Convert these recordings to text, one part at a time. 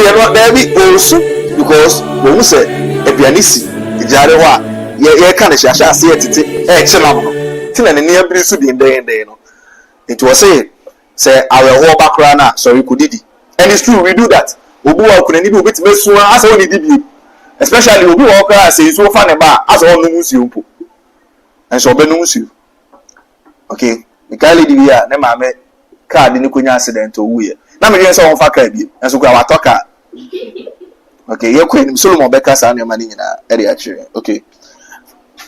know there be also because when we say ebianisi ijare wa ye kan hia hia ase etete chenam no tina ne ne abiri so din den no it was say our whole background sorry kudidi and it's true we do that obu wa kunani bi obetime so asa woni di especially obi wa okra say so fa ne ba asa wonu musu mpo and so be no musu okay mikali di bia ne ma me card ni konya accident owu ye na me yen so won fa card bi and so kwa watoka okay ye kwen Solomon beka sa na mani nyina e dey actually okay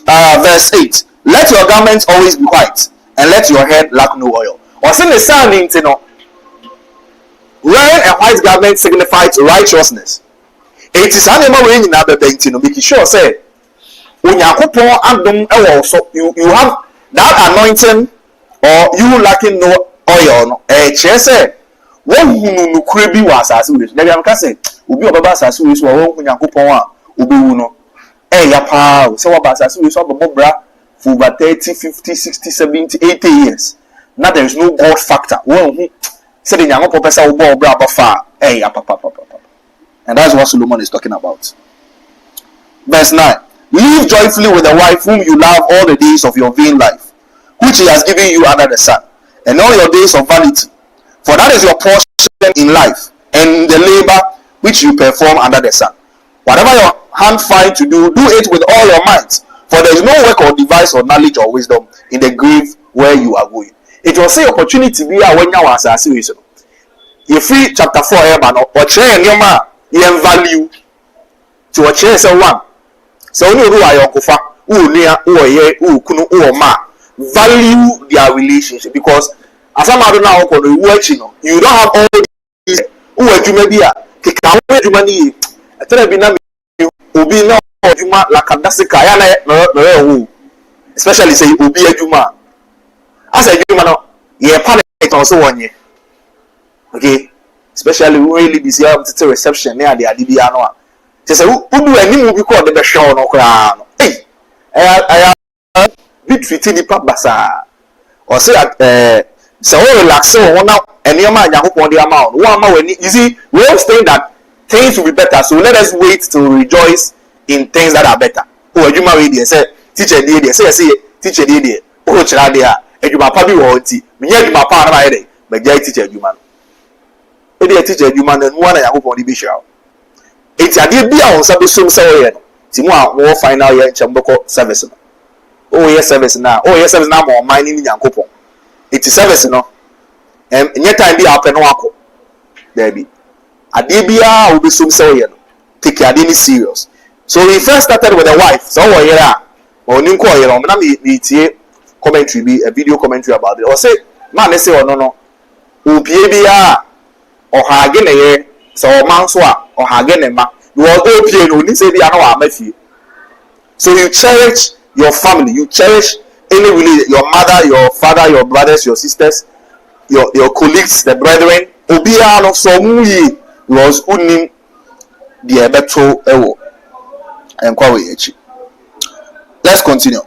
verse 8 let your garments always be white and let your head lack no oil or say the sun into no wearing a white garment signifies righteousness it is animal we nyina be into no make sure say Onyankopon adom e wo so you have that anointing or you lacking no oil no che say wo hunu nukure bi wa asase we na biam ka say obi obaba asase we so wo Onyankopon a obewu no ya pa say wo ba asase we so obobra for over 30 50 60 70 80 years now there is no God factor wo say the Onyankopon pesa wo bo obra abafa ya papa and that's what Solomon is talking about. Verse 9 live joyfully with the wife whom you love all the days of your vain life which he has given you under the sun and all your days of vanity. For that is your portion in life and the labor which you perform under the sun. Whatever your hand find to do, do it with all your might. For there is no work or device or knowledge or wisdom in the grave where you are going. It will say opportunity be when you are serious. You free chapter 4 or chair your value to a chair so one. So you know your kofa, who near who kunu ma value their relationship because as I'm now watching, you don't have all these who are Jumabia, Kikawe Jumani, a Telebina, Ubi no Juma, Lakadasika, especially say Ubi a Juma. As a Juma, ye panic also 1 year. Okay, especially really busy to reception near the Adibiano. Just who do any movie called the show no crown? Hey, I be treated the Pabasa or say so relax so one now and your man Yakupon the amount. One more when you see, we all saying that things will be better. So let us wait to rejoice in things that are better. Oh, you marry there, say teacher did say teacher did oh child there, and you probably won't see me yet my partner by day, but jay teacher you man. If teacher you man and one Yakupon the bishop. It's a dear be on Sabusum Sawayan. Timua more final year Chamboko service. Oh yes service now. Oh yes service now more mining in Yakupon. It is service no and yet time be happen no ako there be adebia will be some say take your adini serious. So we first started with a wife so we here or nim ko here na me tie commentary be a video commentary about it or say man say no obie bia o ha ge na ye so man so a o ha ge na ma you obie no ni say bia na wa mafie. So you cherish your family, you cherish any really your mother, your father, your brothers, your sisters, your colleagues, the brethren. Obia no so muyi was unim the ebeto ewo. Let's continue.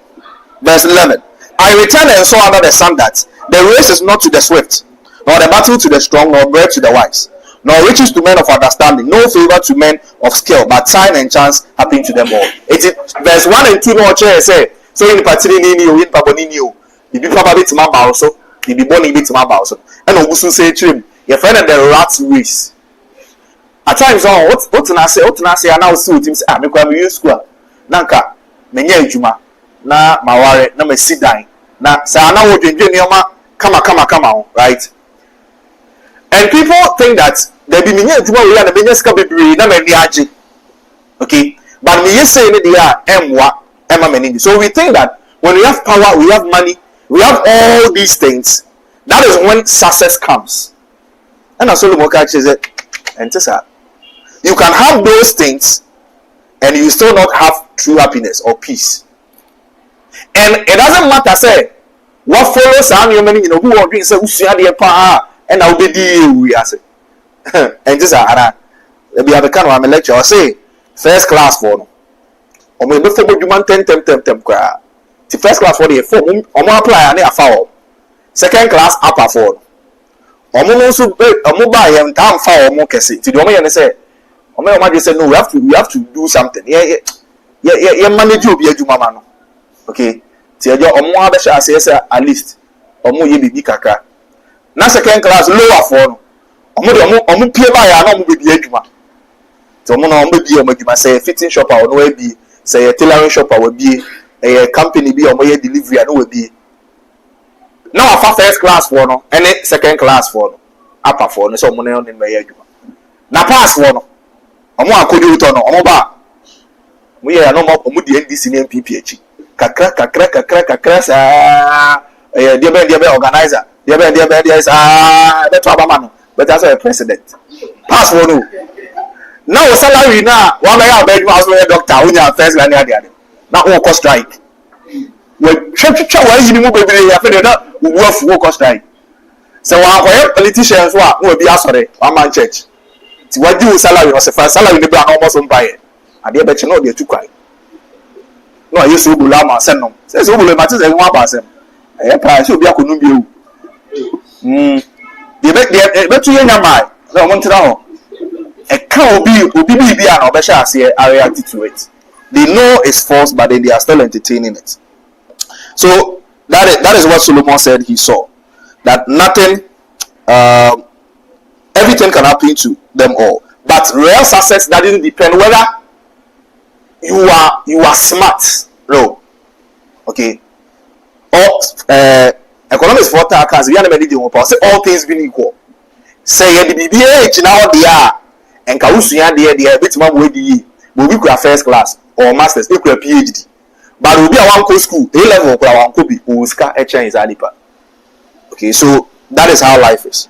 Verse 11. I returned and saw under the sun that the race is not to the swift, nor the battle to the strong, nor bread to the wise, nor riches to men of understanding, no favor to men of skill, but time and chance happen to them all. Verse 1 and 2 no chair say. So in particular ni o in paboni ni o bibi papa bit ma ba so bibi boni bit ma ba so and obusu say trim your friend the rat race at times on what na say na see with him say me kwa me use school na nka me nya adwuma na maware na masidan na say na wo dwendwe ni oma kama right. And people think that there be me nya adwuma we na me nya ska bebre na me ni age okay but me say ni dia emwa. So we think that when we have power, we have money, we have all these things, that is when success comes. And as Solomon catches it, and you can have those things and you still not have true happiness or peace. And it doesn't matter, say, what follows on your money, who are doing, say, and I'll be the say. And we have a kind of lecture, or say, first class for no. Or maybe for you man 10 cry. The first class for the phone, or more apply and a foul. Second class upper for. Or more so a mobile and town foul more can see. To the woman and say, Omo just say no, we have to do something. Yeah, manage obi adwuma ma no. Okay. Ti ejo omo abesha say at least omo ye bibi kakra. Na second class lower for no. Omo pie ba ya na omo bibi adwuma. Ti omo na omo bibi omo adwuma say fitting shop or no we bi, say tailoring shop or we bi, company bi omo ye delivery no we bi. Now for first class for no, any second class for no. Upper for no so omo na on me ye adwuma. Na pass for no. Omo akodi uto no omo ba. Mo ye no omo di NDC na MPP echi. Kakra sa dia be organizer. Dia be that Obama no. But that's a president. Pass for no. Now salary na one may have bed house where doctor when you first line there. Now who cost strike. We check why you move baby ya fe na who cost strike. So one politicians who be asore one man church. Ti wadi wo salary no se fa salary ne bra na almost on buy. Ade be che no dey too kwai. No ayi so bulu ama se no. Se so bulu ma ti se nwa ba se. Pa se obi akonu bi ewu. De be tu yenya mai. Na mo ntira ho. E ka obi bi an obesha ase are react to it. They know it's false but then they are still entertaining it. So that is what Solomon said he saw. That nothing everything can happen to them all. But real success that doesn't depend whether you are smart. No. Okay. Or economics for accounts, we are never need to say all things being equal. Say the BBH now they are and Kausuya they are bit more way we could have first class or masters, we could have PhD. But we'll be a one school, A level or one could be Uska Echa is Alipa. Okay, so that is how life is.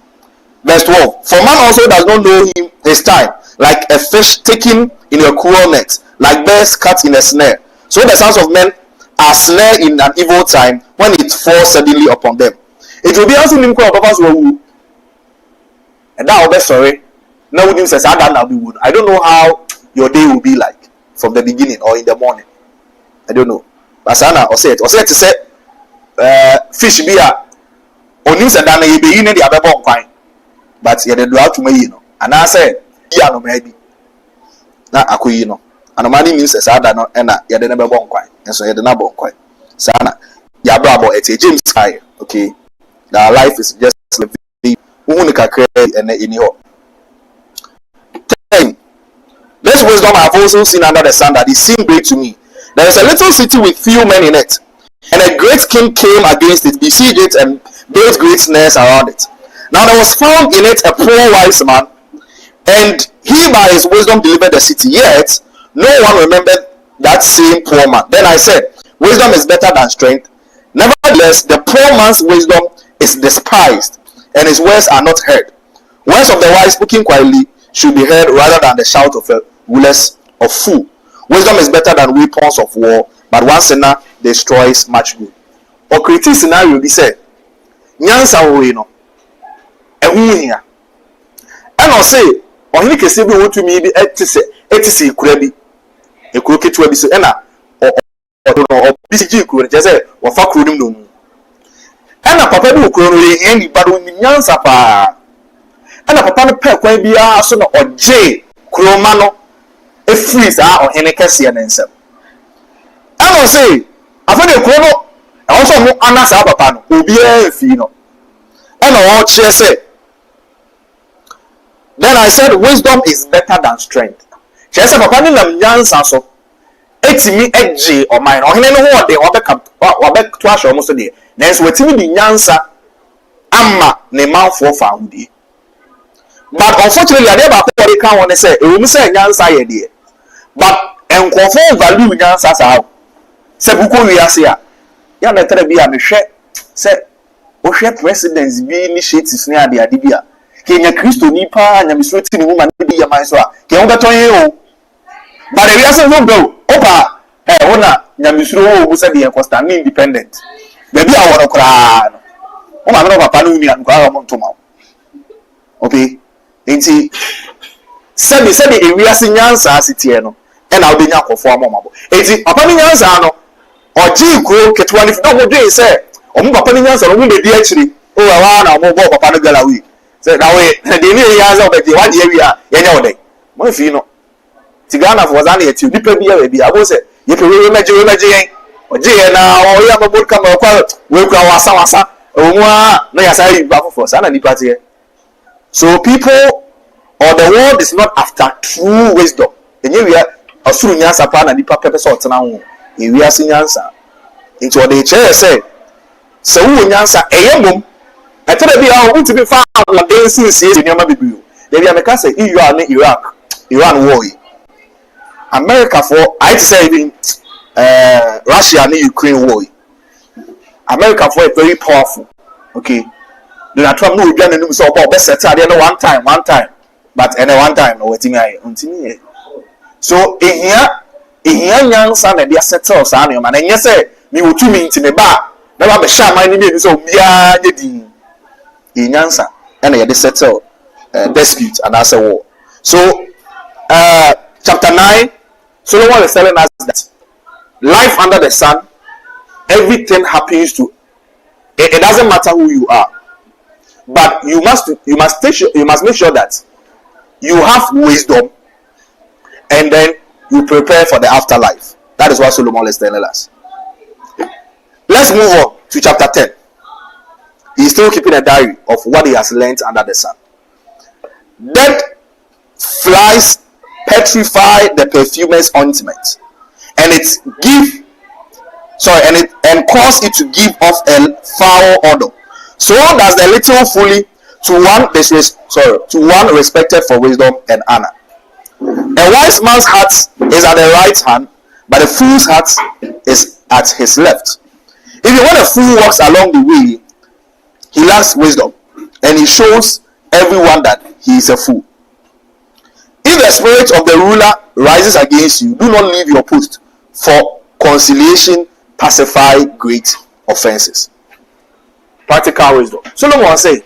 Verse 12. For man also does not know his time, like a fish taken in a cruel net, like birds caught in a snare. So the sons of men are snared in an evil time when it falls suddenly upon them. It will be also named and that will be sorry. Now with him says I don't know how your day will be like from the beginning or in the morning. I don't know. But Sana or say to say fish be a onim said that you be in the other fine. But you do out to me, and I said, yeah, no, maybe. Now, and the money means as I don't know, and you never born quite, and so you never born quite. Sana, ya bravo, it's a James Sky, okay. That life is just living, and in your. This wisdom I have also seen under the sun that it seemed great to me. There is a little city with few men in it, and a great king came against it, besieged it, and built great snares around it. Now there was found in it a poor wise man, and he by his wisdom delivered the city. Yet no one remembered that same poor man. Then I said, wisdom is better than strength. Nevertheless, the poor man's wisdom is despised, and his words are not heard. Words of the wise spoken quietly should be heard rather than the shout of a rulers of fool. Wisdom is better than weapons of war, but one sinner destroys much good. Or creative scenario be said, Nyansa we no. And I say, or he can say, we want to me be at say, could be a crooked to be so, or BCG could just say, or fuck with him no. And a papa do crony any but when Nyansa pa. And a papa pep when be a son or J. Cromano, a freeze are or any Cassian and some. I will say, I found a chrono, also no Anna's Abapano, who be a fino. And all she said. Then I said, wisdom is better than strength. She said, Papa, I'm Nyansa so. It's me edgy or mine, or any what they or back to us almost a day. There's what me the Nyansa Amma, ne mouth for found. But unfortunately, I never can't want to say, it will say Nyansa idea. But and conform value Nyansa how. Sebuko we are here. Yan letter be a share. Say, O share presidents be initiated near the Adibia. Kenya Christo nipa nyamisweti woman be ya maiswa ke on beton ye but the reason no go opa ona nyamisro wo se de Costa independent baby a woro kra no o ma no papa no ni an kwa mo ntoma okay enti sabi e wiase nyansa asitie no e na odenya akofo amomabo enti papa ni nyansa no oji kro ketwa ni no go dey say o mu papa ni nyansa no mu be di akiri o wa na mo bo papa no galawi say that way the new years of the one year we are yenya ode mo fi no Tigana for Zani at you, be I was it. You can imagine. Or Jay now, or you have a book come we go wasa. Oh, no, yes, I back for Sana Nipati. So people or the world is not after true wisdom. And you are a true Yansa pan and the papa sort now. We are seeing answer. Into what the chair said. So who Yansa a young woman? I tell you, I want to be found like dancing seas in your baby. They are make us say you are in Iran war. America for I say in Russia and Ukraine war. America for very powerful. Okay. Donald Trump no be an so about best set one time. But any one time no waiting I continue. So here young son and they settle son man and yes say me wo 2 minutes in the bar. Never be sure my name so bia dey in answer and they settle dispute and as a war. So chapter 9 Solomon is telling us that life under the sun, everything happens to it doesn't matter who you are, but you must make sure that you have wisdom and then you prepare for the afterlife. That is what Solomon is telling us. Let's move on to chapter 10. He's still keeping a diary of what he has learned under the sun. Dead flies petrify the perfumer's ointment, and and cause it to give off a foul odor. So does the little folly to one respected for wisdom and honor. A wise man's heart is at the right hand, but a fool's heart is at his left. Even when a fool walks along the way, he lacks wisdom, and he shows everyone that he is a fool. If the spirit of the ruler rises against you, do not leave your post, for conciliation pacify great offenses. Practical wisdom. Solomon say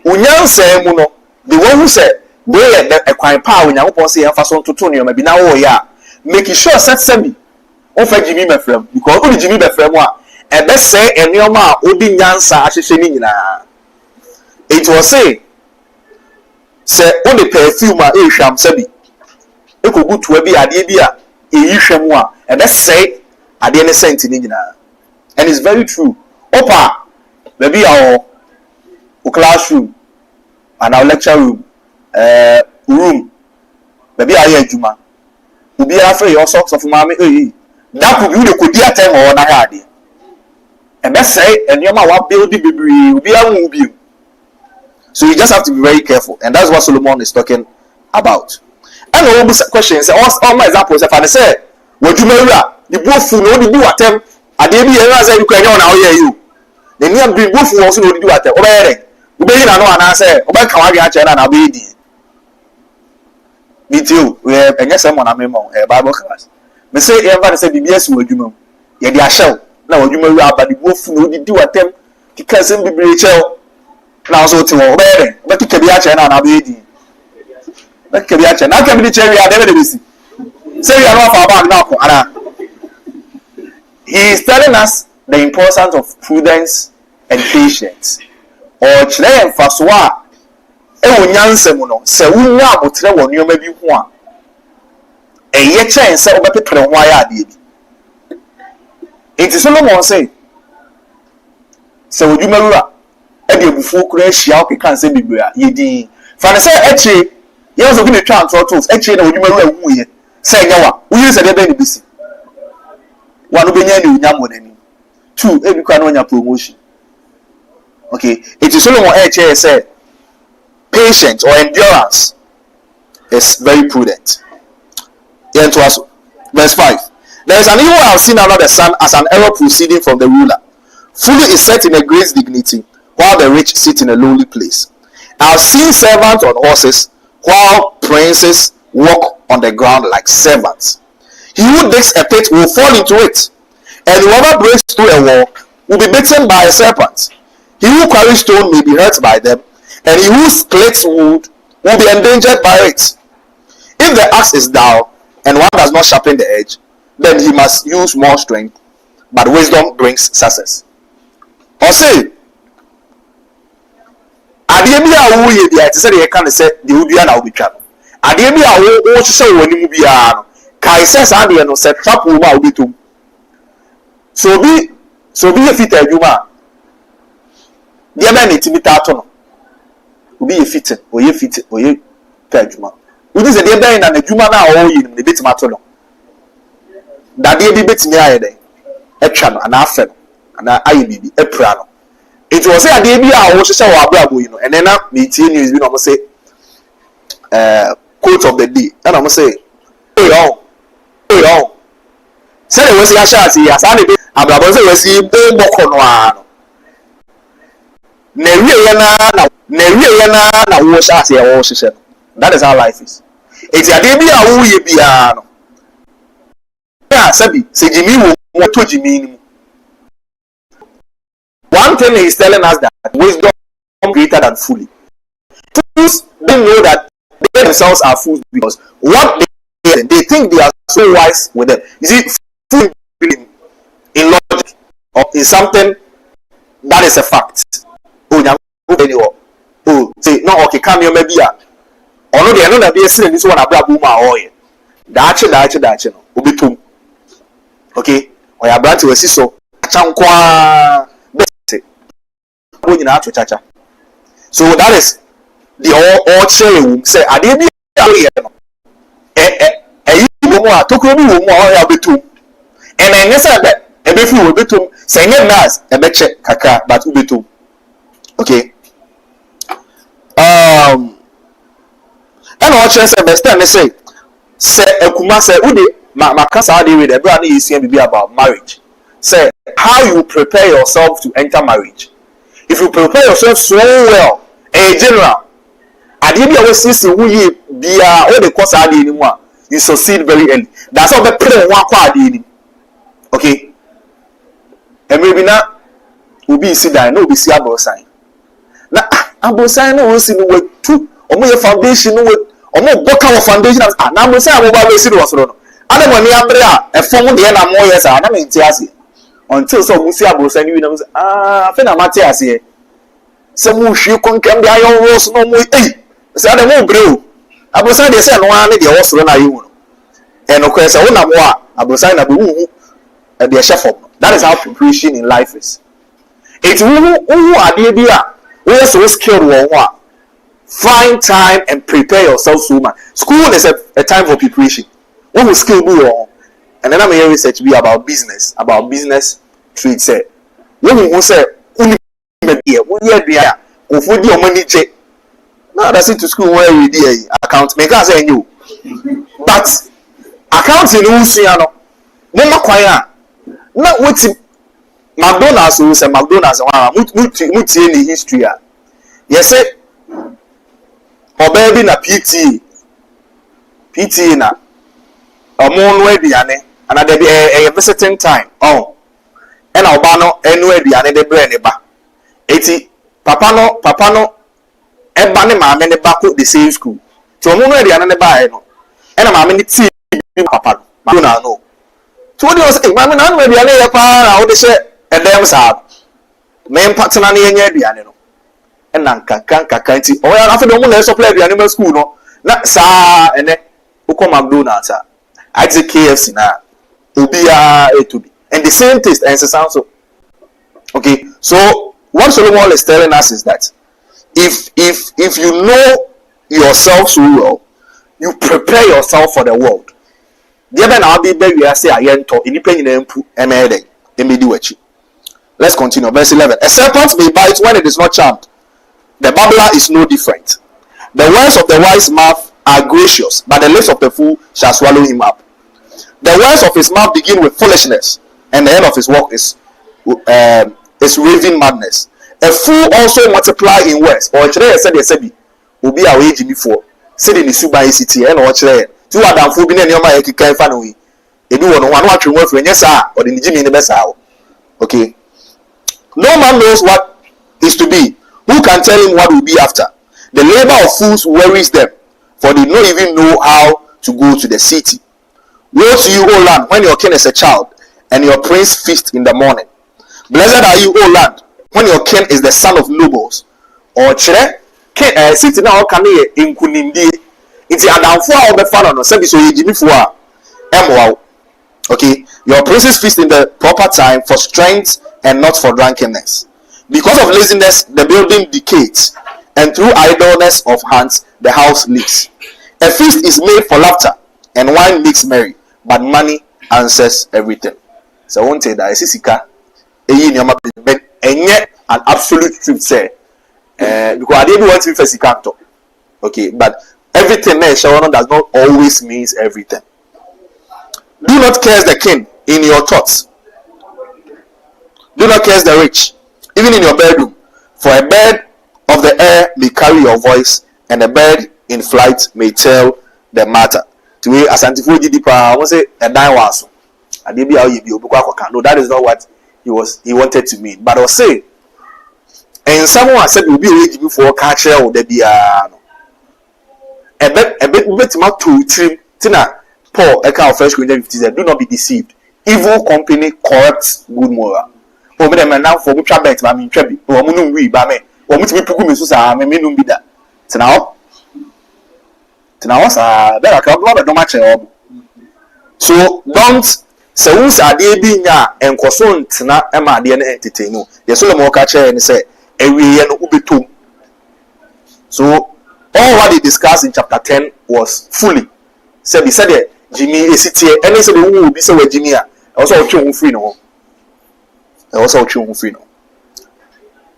unyansa mu no, the one who said boy a kwan pa onyankopon say emfa so ntoto ne ma bi na wo ya make sure set semi on fa Jimmy mefrem, because only Jimmy mefrem a e be say enioma a odi nyansa ahyehye ni nyina. It was say only perfume a ehwam sabi ekogu to bi ade bi a ehwam a e be say ade ne sent ni nyina. And it's very true. Opa maybe our classroom and our lecture room maybe our adwuma obi afre your socks of mama that could be the could be a time or na hade and let's say and your ma build bebre obi awu bi. So you just have to be very careful, and that's what Solomon is talking about. And all these questions, all my examples, if I say what you may the both no the do attempt I dey be here say you can now hear you. The near be both also no do attempt obere obere na no ana say obe kan wa ache na be di me too we enye say mo na memo Bible class me say ever say bibia si wadwuma ye dey ahyew na wadwuma wi aba the both no do attempt kika say bibire cheo na so ti wo obere obe kika bi ache na be di na kika bi ache na ka bi di cherry ade be si say you are not for back now ara. He is telling us the importance of prudence and patience. Or chere emfasoa e wonyanse mu no se wunya abotre wo nneoma bi ho a eye chen se obepepere ho aya ade bi. Enti Solomon say se wodwumawura e de abufuo kura ahia okeka nse bibira yedin fa ne se echi ye so bi ne twa antotos echi na wodwumawura wuye se nyawa wuyi se de be ne bisi. One obenya ni unyam wonani. 2 ebikwa na onya promotion. Okay, it is Solomon say patience or endurance is very prudent. Verse 5. There is an evil I have seen under the sun as an error proceeding from the ruler. Fully is set in a great dignity, while the rich sit in a lowly place. I have seen servants on horses, while princes walk on the ground like servants. He who digs a pit will fall into it, and whoever breaks through a wall will be bitten by a serpent. He who carries stone may be hurt by them, and he who splits wood will be endangered by it. If the axe is dull, and one does not sharpen the edge, then he must use more strength, but wisdom brings success. Or say, adeɛ bi a woyɛ bi a te sɛ deɛ yɛka ne sɛ deɛ wodua na wobɛtwa no adeɛ bi a wohyehyɛ wɔ anim biara no kae sɛ saa adeɛ no sɛ trap wɔ mu a wobɛtɔm so obi yɛ fita adwuma a deɛ bɛn na ɛtumi taa to no obi yɛ fita ɔyɛ fita adwuma wodi sɛ deɛ bɛn na n'adwuma no a ɔyɛ no ne bɛtumi ato no dadeɛ bi bɛtumi ayɛ dɛn atwa no anaa afɛ no anaa ayɛ biribi apira no nti wɔ sɛ adeɛ bi a wɔhyehyɛ wɔ abrabɔ yi no ɛnɛ na metie news bi na ɔmo sɛ quote of the day ɛna ɔmo sɛ sɛdeɛ wɔsi ahyɛ ase yi asaa na ebi abrabɔ sɛ wɔsi bɔkɔ no ara no na ewie yɛ na wɔhyɛ ase yɛ wɔhyehyɛ no that is how life is eti adeɛ bi a wɔyɛ biara no ɛna sɛbi sɛ gyimi wɔ mu wɔtɔ gyimi no mu. One thing is telling us that wisdom is greater than folly. Fools don't know that they themselves are fools because what they think they are so wise with them. You see, fools believe in logic or in something that is a fact. Say no, okay, come here, maybe or no, they are not be saying this one about boom or dache no obitum. Okay, or your branch will see so chankwa. So that is the all chain say I didn't talk and I said that a bit will be to say nas a betche kaka but ubitum. Okay. And all chance I best and say a kuma say udi makasa with a brand new CMB about marriage. Say how you prepare yourself to enter marriage. If you prepare yourself so well, a general, I didn't always see who you be all the course I did anymore. You succeed very early. That's all the prayer one quad. Okay. And maybe not will be see that no be see about sign. Now about sign no see no way too. Or more foundation no way or more book our foundation as now we say about we see was no. Other money a phone the end more years I mean until so we see about sign you know I think I'm Matthias here. Some you can come the iron rose no more. Hey, say the more brew. Abusa they say no one the horse run you. And of course, I want more. Abusa na be and be chef. That is how preparation in life is. It's who are the idea. We are so skilled one. Find time and prepare yourself so much. School is a time for preparation. What will skill be on? And then I'm hearing research be about business trade say. When we say now that's it to school where we did account make us say you but accounting no no kwaya na wetin McDonald's who say McDonald's muti any history yes say oba bi na PT na omo no aduane and there be a visiting time and oba no enu aduane de bre ne ba eti papa no eba ne maame ne ba ko the same school ti omo no aduane ne ba no and maame ne ti papa no so what do you say maame na no aduane ye pa na wo de hye edem sa me mpatena ne ye aduane no and na kankan ti o ya afa de omo na supply aduane ma school no na sa ene uko McDonald's I say KFC na obia etubi and the same taste and sound so okay. So what Solomon is telling us is that if you know yourself so well, you prepare yourself for the world. Let's continue. Verse 11. A serpent may bite when it is not charmed. The babbler is no different. The words of the wise mouth are gracious, but the lips of the fool shall swallow him up. The words of his mouth begin with foolishness, and the end of his work is raving madness. A fool also multiply in words. Or chere said ye sabi obi a we jimi for said in suba city and or chere two adam fo bi na nyoma ye kikan fa no wi ebi wo no wan atwe wo afre nyesa or the jimi ne besa. Okay, no man knows what is to be. Who can tell him what will be after? The labor of fools worries them, for they don't even know how to go to the city. Woe to you, O land, when your king is a child, and your prince feast in the morning. Blessed are you, O land, when your king is the son of nobles. Or chere, city na ɔka ne yɛ nkunimdie nti adamfo a ɔbɛfa no no sɛbi so yɛ gyimifo a ɛmmoa wo. Okay, your princes feast in the proper time for strength and not for drunkenness. Because of laziness, the building decays, and through idleness of hands, the house leaks. A feast is made for laughter, and wine makes merry, but money answers everything. So I won't say that. Sika, and yet an absolute truth say, because I didn't want to be Sika. Okay, but everything does not always means everything. Do not curse the king in your thoughts. Do not curse the rich, even in your bedroom. For a bird of the air may carry your voice, and a bird in flight may tell the matter. To me, as Antifuji Deeper, I want to say a dime was. No, that is not what he wanted to mean. But I'll say, and someone said will be ready before catcher or the piano. A bit more to trim Tina. Paul, account of 1 Corinthians 15 said, do not be deceived. Evil company corrupts good moral. Over them and now for which I bet, I mean, Trebi, or Munum we, Bame, or which we put Susa, I mean, be that. Now, there are a couple of no match. So, don't say, who's a dear being and Coson, Tina, Emma, the entertainer. Yes, so the more catcher and say, every year, Ubitum. So, all what he discussed in chapter 10 was fully. Said he said, Jimmy is it here, and he said, who will be so with Jimmy? Also, children free no. Also, children free no.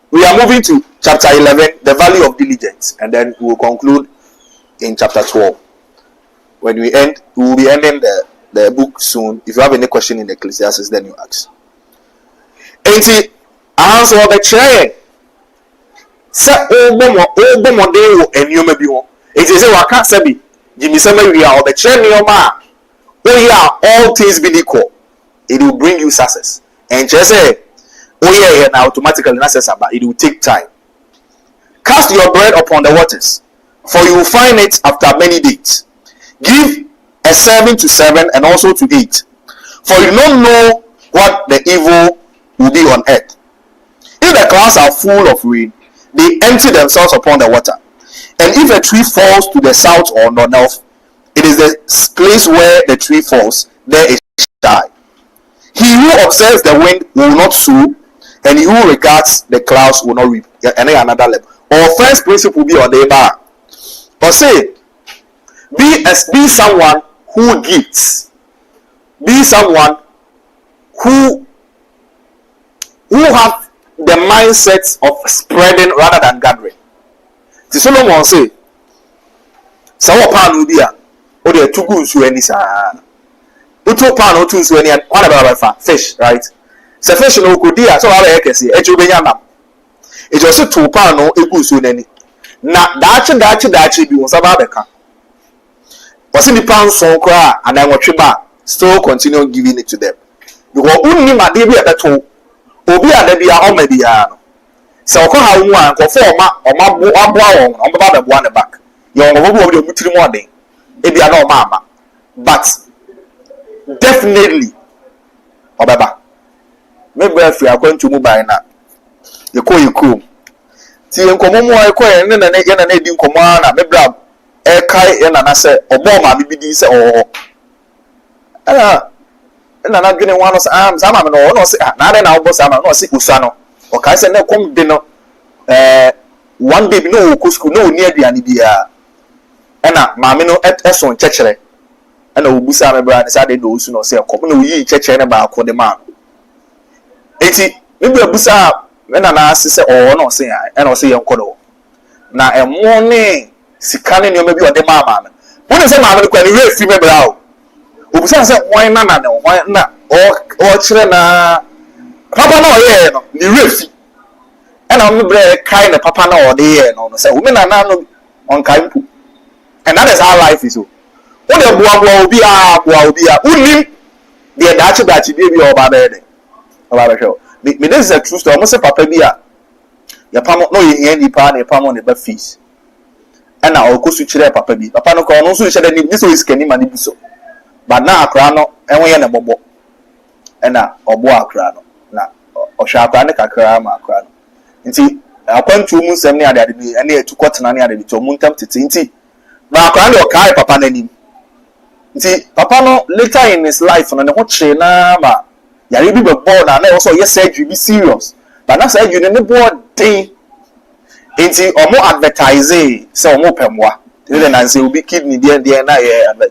We are moving to chapter 11, the value of diligence, and then we will conclude in chapter 12. When we end, we will be ending the book soon. If you have any question in the Ecclesiastes, then you ask. And see, answer the chair. Say, oh, Bomo, and you may be home. It is a waka sabi. Jimmy Summer, we are the chairman. Oh, yeah, all things being equal, it will bring you success. And just say, oh, yeah, and automatically, but it will take time. Cast your bread upon the waters, for you will find it after many days. Give a 7 to 7 and also to 8, for you don't know what the evil will be on earth. If the clouds are full of rain, they empty themselves upon the water. And if a tree falls to the south or north, it is the place where the tree falls, there it shall die. He who observes the wind will not sow, and he who regards the clouds will not reap. And then another level. Our first principle will be on the bar. Or say, be someone who gives. Be someone who have the mindset of spreading rather than gathering. Solomon say, "Sawa pan will be a, or there are 2 good to any sa. Uto pan or 2 to any one about fish, right? So fish no good dear, so I can see. Echubenyana. It was a 2 pan or a good to any. Na dachi be was about the car. Was in the pound so cry, and I watch back, still continue giving it to them. Because only my baby at the toe, Obi at the beer or maybe. So how one go for ma on about the one back. Young over the mutual morning. Maybe I know mama. But definitely Obaba. Maybe if you are going to move by now. You call. See you come more and then again and Eddie command, maybe a kai and I say, Obama, maybe say, or and I'm not getting one of arms. I'm not say, not an album, I'm not sick Usano. Okay, so now come dinner. One day, no, Cusco, no, near the Anibia. And Mamino at Esson Chechere. And Obusa brand decided those who say, come no, ye Chechere about the man. 80, maybe a Busa, when an ass or no say, and I'll say, Uncle. Now, a morning, Sicanian, you may be on the mamma. When is a mamma when you really female out? Obusa said, why not, or children, Papa no, yeah, the riff. And I'm kind of Papa no, there, no, say, women are now on Kaipu. And that is how life is. What a boy will be a only the Dutch that you baby or Babede. This is a true story. I must say, Papa be a Yapamo, no, any pan, a palm on the fees. And now I'll go to Chile, Papa be. Papa no, also said that this is Kenny Manibuso. But now a crano, and we are a bobo. And now, or boa crano. Na osha akra ne kakra ma akra no nti akwantu mu nsɛm ne ade bi ɛne etu kɔtena ne ade bi to mu ntam tete nti ba akwa ne ɔkae papa n'anim nti papa no later in his life no ne ho kyerɛ na ma yare bi bɛbɔ na ɛwɔ sɛ ɔyɛ surgery bi serious but na surgery ne bɔ den nti ɔmo advertise sɛ ɔmo pɛ mmoa ne na nsɛ obi kidney deɛ na yɛ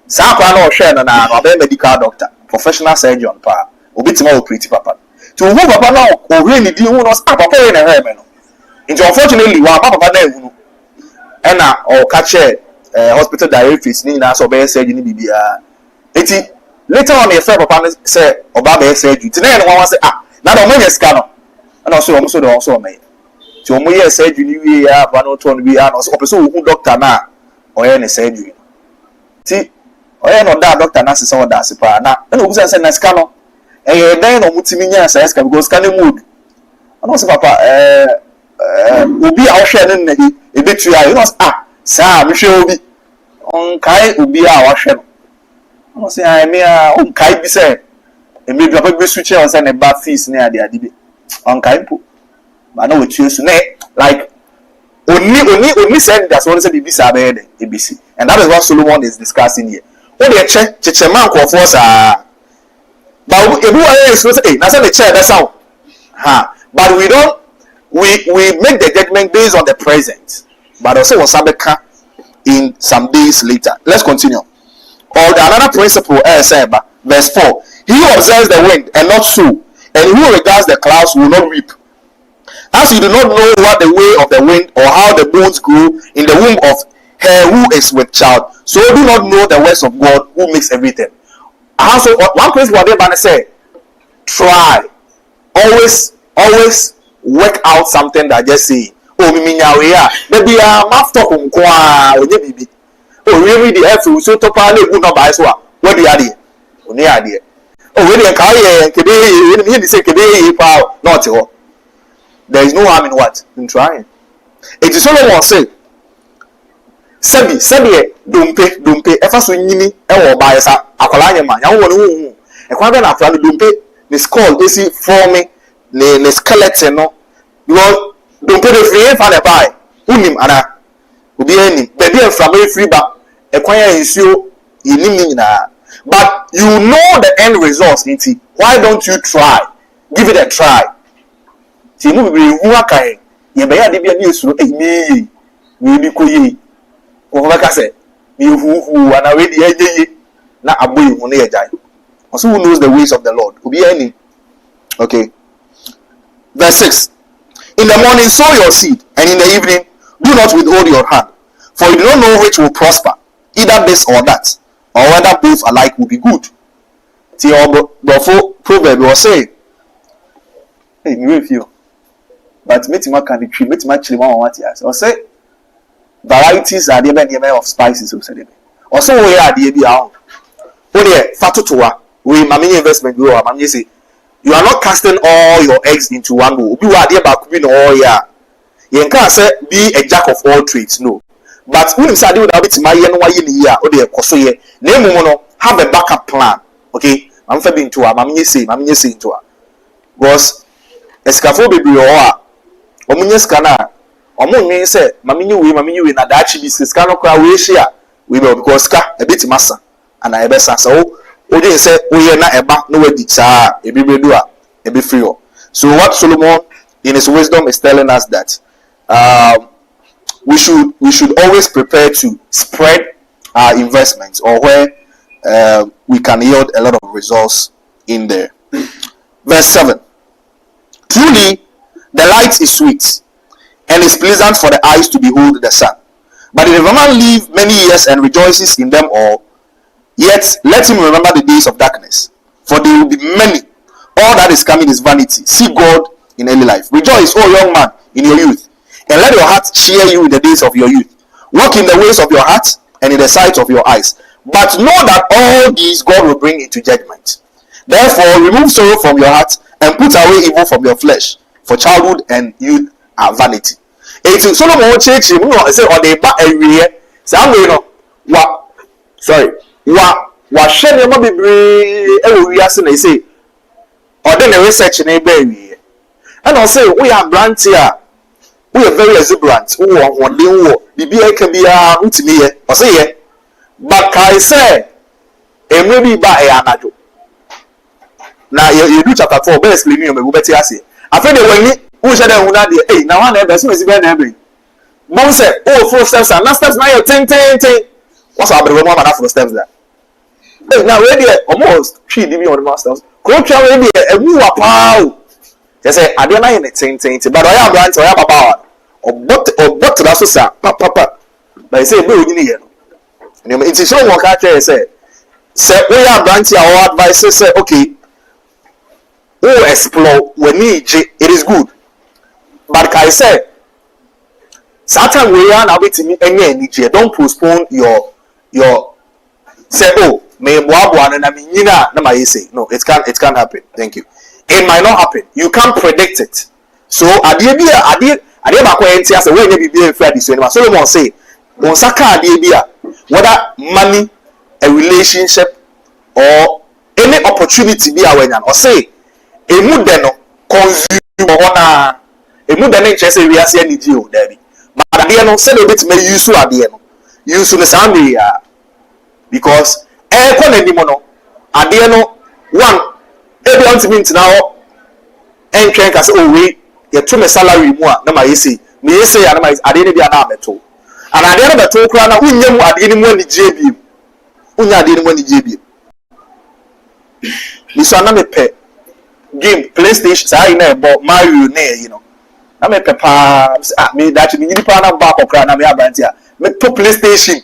saa akwa na ɔhwɛ no na ɔbɛyɛ medical doctor professional surgeon pa obi tima operate papa to who papa na ɔhwɛ ne di hu no papa yɛ na hwɛ me no nti unfortunately wa papa na ehunu ɛna ɔka kyɛ hospital directors ni na so be surgery ni bibia eti later on your papa say oba be surgery ti na no wan say na do mo nya sika no na so do so me ti o mo ye surgery ni wi ya ba no to no wi na so person hu doctor na o ye ne surgery ti o ye no da doctor na se o da se pa na obu say na sika no e den no mutimi nya say sika because sika ne mood na so papa obi a o hwe ne ne e betu ya you know saa me hwe obi onkai obi a wa hwe no say I me onkai bi say e me papa bi su che on say ne ba fees ne ade bi onkai po ba na wetu su ne like oni said that one say bi sa be de ebisi and that is what Solomon is discussing here o de che man ko for sa ba ebu wa is say na say the chair be sound but we make the judgment based on the present. But also was in some days later. Let's continue. Or another principle, verse 4. He who observes the wind and not sow, and who regards the clouds will not reap. As you do not know what the way of the wind or how the bones grow in the womb of her who is with child, so do not know the words of God who makes everything. Also, one principle they're going to say, try. Always work out something that just say, oh, me nyawe ya baby mafto ko onye bibi oh really the efu so to pa na egu no ba so a what the ade oni ade oh we dey ka ye kebe me say kebe ye pa not ho there is no harm in what in trying. It is Solomon say sabi dompe efa so nyini e wo ba yesa akwala anya ma nya wo ne hu e kwa be na akwala dompe ne skull esi forming ne skeleton no you don't put the free for the buy. Unim ana ubi any baby and from free ba ekwanya ensio yinimi na but you know the end result nti why don't you try give it a try ti mu bi hu akai ye be ya de bia na esuro me we bi koyi ko ba ka se me hu ana we di ejeye na aboyi hu na ye jai also who knows the ways of the Lord ubi any okay verse 6. In the morning sow your seed, and in the evening do not withhold your hand, for you do not know which will prosper, either this or that, or whether both alike will be good. The proverb will say, hey, me with you, but meet my can tree, meet my chili what yes, or say varieties are the many of spices, or so we are the out. Oh, yeah, fatutua, we mammy investment grow, mammy say. You are not casting all your eggs into one bowl. You are there back in all year. You can't say be a jack of all trades, no. But when you say you have it my year, or the kosoye, name mono have a backup plan. Okay, I'm fabbing to her, mammy say to her. Was a scaffold baby or Omunya scanner. Omun say, mammy you in a dachi business cannot cry we share. We will because a bit massa and I best so. Odi say we na eba no wedi saa ebi bedu a ebi free. So what Solomon in his wisdom is telling us that we should always prepare to spread our investments or where we can yield a lot of results in there. Verse 7. Truly the light is sweet and is pleasant for the eyes to behold the sun. But if a man live many years and rejoices in them all, yet let him remember the days of darkness, for they will be many. All that is coming is vanity. See God in early life. Rejoice, O young man, in your youth, and let your heart cheer you in the days of your youth. Walk in the ways of your heart and in the sight of your eyes. But know that all these God will bring into judgment. Therefore, remove sorrow from your heart and put away evil from your flesh, for childhood and youth are vanity. It's Solomon church say or they back every year. Say sorry. Wa share them bebree e wo wiase na say or then research na ebe wie and I say we are brand here we are very exuberant. Who are one day war. The beer can be a or say, but I say, and maybe by a anajo. Now you do chapter 4, best living on the better. I think they were me who said that would hey, now I never as even every. Mom said, oh, 4 steps and last steps now you're 10. What's up, the woman for steps there? Hey, now ready almost 3 me on the masters. Coach already a woo pow. They say, I don't know anything, but I have grants or have a power. Or but to the social, papa. But I say, no, you need it's so what I say. Say, we have grants our advice, say, okay. Oh, explore when it is good. But I say, certain way on a to me any don't postpone your say, oh, may one and I mean, you know, no, it can't happen. Thank you. It might not happen. You can't predict it. So, I did back when I say, when you be afraid this way. Solomon say, on Saka, whether money, a relationship, or any opportunity be aware or say, a mood then consume honor, a mood then interest we are seeing you, Debbie. But at the end of the day, may use to at the end. Use to the sound because any mono at the end of one. Everyone to me now, and can say, oh, we get to my salary more. No, my say, me say, and I didn't be an arm at all. And I didn't have a talk around. We knew I didn't want the JB. We didn't want the JB. This one, I'm a pet game, PlayStation. I know Mario, you know. I'm a papa. Me that you need to plan a back of crown. I'm a brand here. Me to PlayStation.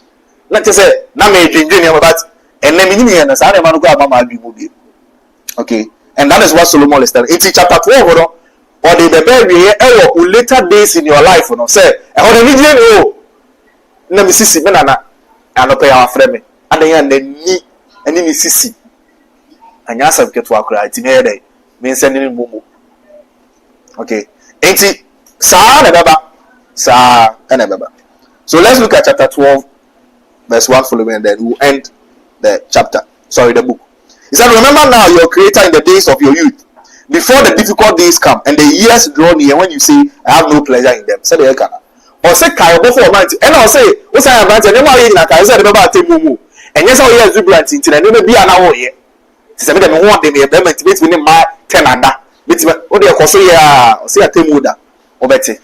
Not to say, now me engineer, but and then me and the son of man go about my movie. Okay, and that is what Solomon is telling. It's chapter 12, or the baby or later days in your life, say, I want to meet you. Let me see, Menana, and pay our friend, and then me, and then see. And yes, I've get to work right in here, day, means sending Momo. Okay, ain't it? Sa and Baba. So let's look at chapter 12, verse 1 following, and then we'll end the chapter. Sorry, the book. He said, remember now your creator in the days of your youth, before the difficult days come and the years draw near, when you say, I have no pleasure in them. Say the Ekana. Or say, Kayo before 90. And I'll say, what's I have granted? Never in a Kayo said about Temumu. And yes, all years jubilant into the never be an hour yet. Say, I don't want them here, them to meet within my 10 and that. What they are say, or say a Temuda or Betty.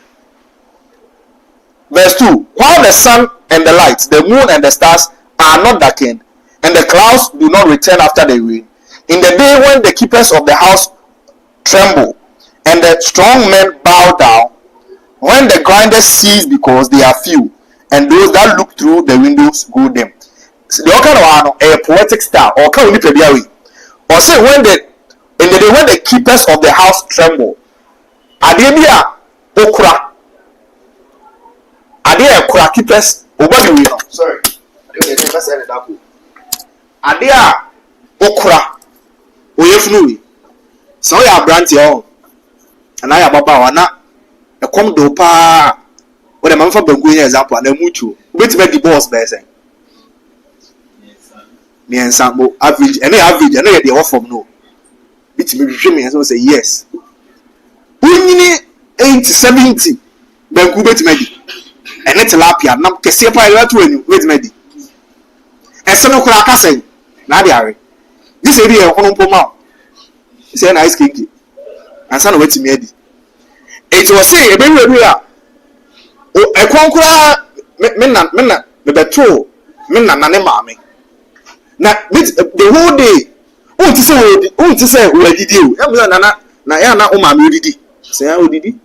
Verse 2. While the sun and the light, the moon and the stars are not darkened, and the clouds do not return after the rain, in the day when the keepers of the house tremble, and the strong men bow down, when the grinders cease because they are few, and those that look through the windows go dim. So the kind of a poetic style, or can we be or say when in the day when the keepers of the house tremble, Adebia okra, Adebia okra keepers. What we know? Sorry, Adebia okra. Oyefunu so ya branch yo na ya baba wana e kom do pa o de manfa bangu yin example na mutu obetime di boss be say me ensample average and ye dey work from no bitime hwehwe me so say yes unyini 80-70 bangu betime di ene tilapia nam kese pa ya to anu betime di ese no kura aka say na dia are this area e hono poma say na ice cake and son wait me edi it was say e be we a o e konkura me beto me na ne maame na the whole day o ti say we didi o e na ya na o maame odidi say ya odidi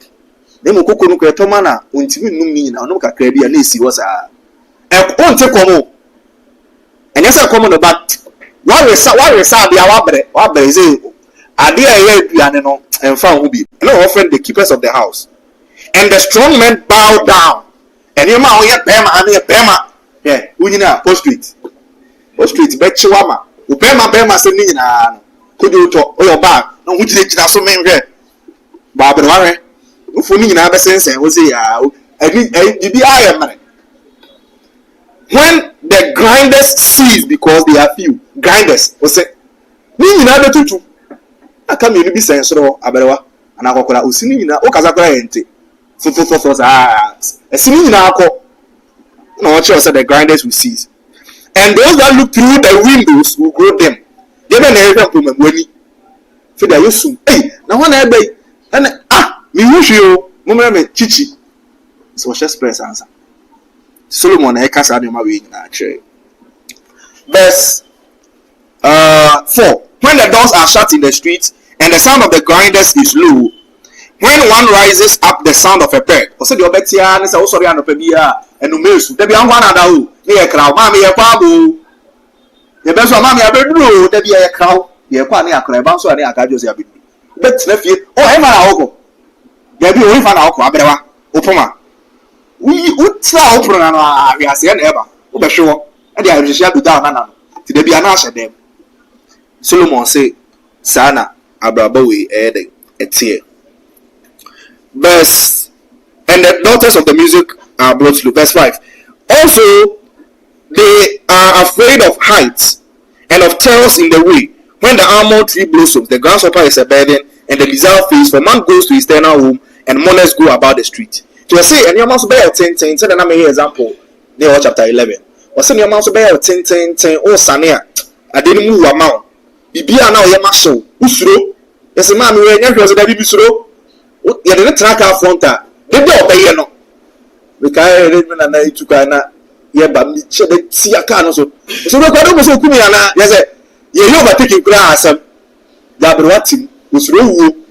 dem kokonu ko etoma na ontimi num ni na ono kakra bia na esi wo sa e o nte komo enye say komo no but wa resa bia wa bre say Adia aduane no emfa ho bi no often the keepers of the house and the strong men bow down and you ma oye bema yeah unyina prostrate be chiwama o bema se ni nyina no kojo to oyo ba no hujire so men hwe ba bre ware ufo ni nyina be sensen wo say ya bibi ayemre when the grinders cease because they are few grinders wo say ni nyina be tutu aka me ni bi sensoro aberewa ana kokora osini nyina o kasa kora yente For a singing alcohol. No one said the grinders will cease. And those that look through the windows will grow them. They don't have to money. For the use. Hey, now one day, and me wish you, Mumma Chichi. So just press answer. Solomon, I can't say my way actually. Verse 4. When the doors are shut in the streets and the sound of the grinders is low, when one rises up the sound of a bird, or said your Betia, and sorry, and Pebia, and Numesu, there be one another, near a crowd, mammy, a pabo. The best of mammy, a bedroom, there be a crowd, the Aquani, a crab, so I got you. But nephew, oh, I'm an alcohol. There be only fan alcohol, Abera, Opoma. We would tell Opera, we are saying ever, over sure, and they are just to down, to there be an answer them. Solomon say, Sana, Abrabowie, a tear. Verse, and the daughters of the music are brought to verse 5. Also, they are afraid of heights and of terrors in the way. When the almond tree blossoms, the grasshopper is a burden, and the lizard feeds, for man goes to his eternal home, and mourners go about the street. To say, and you must bear 10, said another example, near chapter 11. Or send your mouse bear 10, oh, Sania, I didn't move a mount. Bibia now, your muscle, Usro, yes, a man who was a baby slow. You didn't track our fronta. They don't pay no. The guy Redmond and I took Anna. Yeah, but see a car also. So the God was so cool. Yes, you overtaking grass. Labroatin was rule.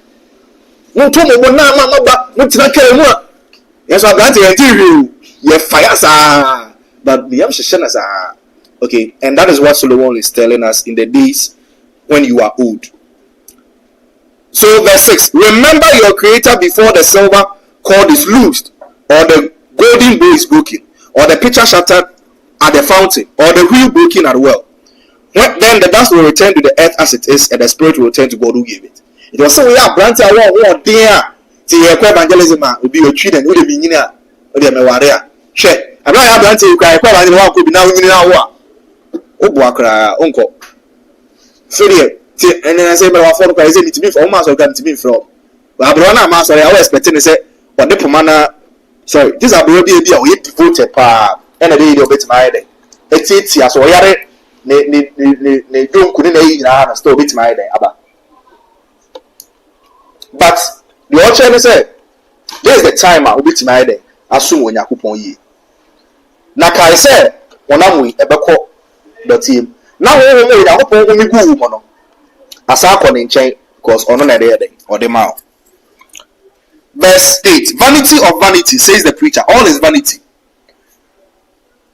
No tomb will not not care more. Yes, I'm going to tell you. Your fires are, but the Yamshanas are. Okay, and that is what Solomon is telling us in the days when you are old. So verse 6, remember your creator before the silver cord is loosed, or the golden bowl is broken, or the pitcher shattered at the fountain, or the wheel broken at the well. Then the dust will return to the earth as it is, and the spirit will return to God who gave it. It was so we are branch one there. See your evangelism will be your children, will be in here, or the Mawarea. Check. I'm not branch you cry, and one could be now in our Obuakra, uncle. So and then I say, but our phone is to be from Master to be from. But Abrona Master, I was expecting to say, what the Pomana, sorry, this is a brody, we devoted pa, and a day you'll bet my day. It's here, so I had it, don't couldn't eat and still bit my day. But the old channel said, there's the time I will bit my day, assume when you coupon ye. Naka said, when I'm with a backo, the team. Now we made a hope when we go, mono. As I can in chain, because on another day or the mouth. Verse 8, vanity of vanity, says the preacher, all is vanity.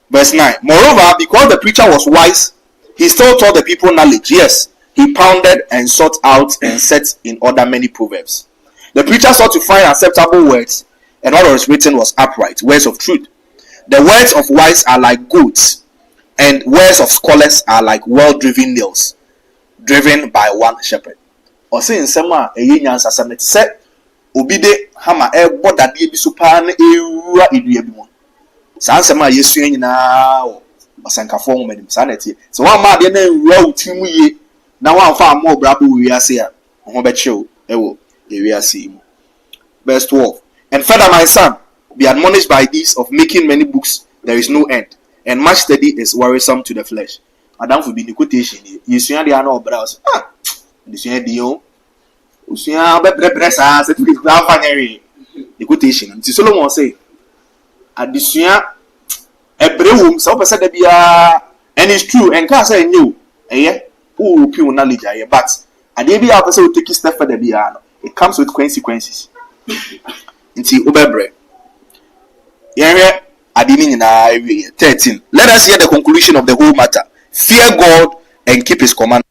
Verse 9, moreover, because the preacher was wise, he still taught the people knowledge. Yes, he pounded and sought out and set in order many proverbs. The preacher sought to find acceptable words, and what was written was upright, words of truth. The words of wise are like goats, and words of scholars are like well-driven nails, driven by one shepherd. Or saying sema eyinyans asamet set obide hama ebo dade bi supa na ewura edua bi mo. San sema yesu nyina o osankafo mo manim sanete. So one ma de na ewura utimu ye na wan fa mo bra bo wi ase a ho be chew ewo ewi ase mu. Verse 12. And further, my son, be admonished by this of making many books, there is no end, and much study is wearisome to the flesh. Madam for being quotation. You see, they are no brows. The quotation. And Solomon say, at this year, a brew, so per se be and it's true, and can't say new, who pure knowledge, but a day be also take a step for the piano. It comes with consequences. Until Ubebre. Yeah, I didn't in 13. Let us hear the conclusion of the whole matter. Fear God and keep his commandments.